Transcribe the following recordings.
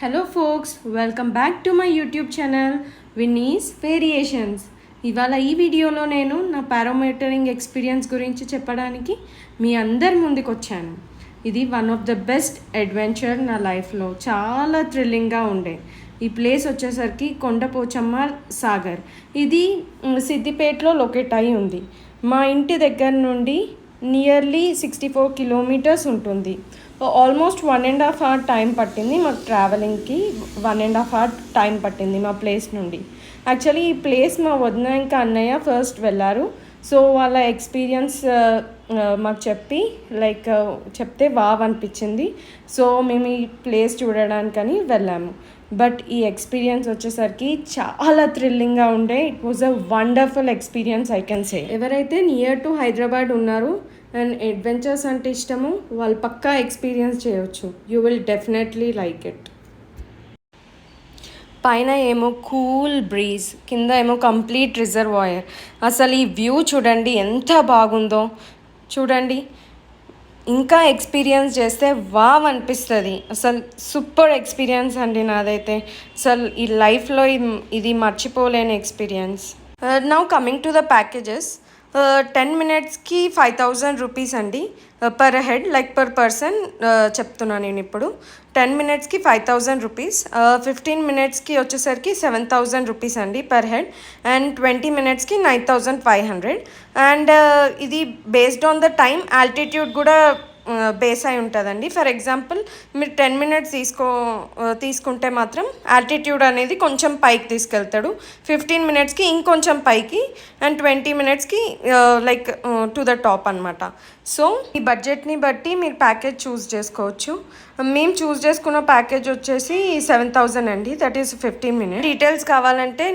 Hello folks, welcome back to my YouTube channel Vinny's variations. ఇవాళ ఈ వీడియోలో నేను నా పారామోటరింగ్ ఎక్స్పీరియన్స్ గురించి చెప్పడానికి మీ అందరి ముందుకు వచ్చాను. ఇది one of the best adventure నా లైఫ్లో. చాలా థ్రిల్లింగ్గా ఉండే ఈ ప్లేస్ వచ్చేసరికి కొండపోచమ్మ సాగర్. ఇది సిద్దిపేటలో లొకేట్ అయి ఉంది. మా ఇంటి దగ్గర నుండి నియర్లీ 64 కిలోమీటర్స్ ఉంటుంది. ఆల్మోస్ట్ 1.5 hour టైం పట్టింది మాకు ట్రావెలింగ్కి. 1.5 hour టైం పట్టింది మా ప్లేస్ నుండి. యాక్చువల్లీ ఈ ప్లేస్ మా వదిన ఇంకా అన్నయ్య ఫస్ట్ వెళ్ళారు. సో వాళ్ళ ఎక్స్పీరియన్స్ మాకు చెప్తే వావ్ అనిపించింది. సో మేము ఈ ప్లేస్ చూడడానికని వెళ్ళాము. బట్ ఈ ఎక్స్పీరియన్స్ వచ్చేసరికి చాలా థ్రిల్లింగ్గా ఉండే. It was a wonderful experience I can say. ఎవరైతే నియర్ టు హైదరాబాద్ ఉన్నారో అండ్ అడ్వెంచర్స్ అంటే ఇష్టమో వాళ్ళు పక్కా ఎక్స్పీరియన్స్ చేయొచ్చు. You will definitely like it. పైన ఏమో కూల్ బ్రీజ్, కింద ఏమో కంప్లీట్ రిజర్వాయర్. అసలు ఈ వ్యూ చూడండి ఎంత బాగుందో. చూడండి, ఇంకా ఎక్స్పీరియన్స్ చేస్తే వావ్ అనిపిస్తుంది. అసలు సూపర్ ఎక్స్పీరియన్స్ అండి నాదైతే. అసలు ఈ లైఫ్లో ఇది మర్చిపోలేని experience. Now coming to the packages. 10 minutesకి 5,000 rupees అండి per head, like per person చెప్తున్నాను నేను ఇప్పుడు. 10 minutesకి 5,000 rupees, 15 minutesకి వచ్చేసరికి 7,000 rupees అండి పర్ హెడ్, అండ్ 20 minutesకి 9,500. అండ్ ఇది based on the time altitude కూడా బేస్ అయి ఉంటుందండి. ఫర్ ఎగ్జాంపుల్ మీరు 10 minutes తీసుకుంటే మాత్రం ఆల్టిట్యూడ్ అనేది కొంచెం పైకి తీసుకెళ్తాడు. 15 minutesకి ఇంకొంచెం పైకి, అండ్ 20 minutesకి లైక్ టు ద టాప్ అనమాట. సో ఈ బడ్జెట్ని బట్టి మీరు ప్యాకేజ్ చూస్ చేసుకోవచ్చు. మేము చూస్ చేసుకున్న ప్యాకేజ్ వచ్చేసి 7,000 అండి, దట్ ఈస్ 15 minutes. డీటెయిల్స్ కావాలంటే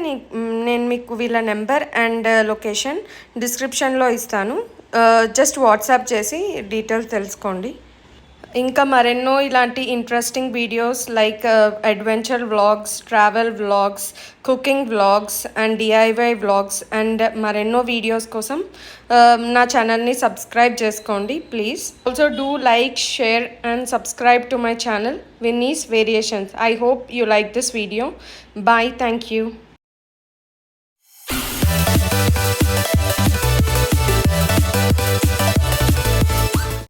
నేను మీకు వీళ్ళ నెంబర్ అండ్ లొకేషన్ డిస్క్రిప్షన్లో ఇస్తాను. జస్ట్ వాట్సాప్ చేసి డీటెయిల్స్ తెలుసుకోండి. ఇంకా మరెన్నో ఇలాంటి interesting videos like adventure vlogs, travel vlogs, cooking vlogs and DIY vlogs and మరెన్నో వీడియోస్ కోసం నా ఛానల్ని సబ్స్క్రైబ్ చేసుకోండి please. Also do like, share and subscribe to my channel Vinny's variations. I hope you like this video. Bye, thank you.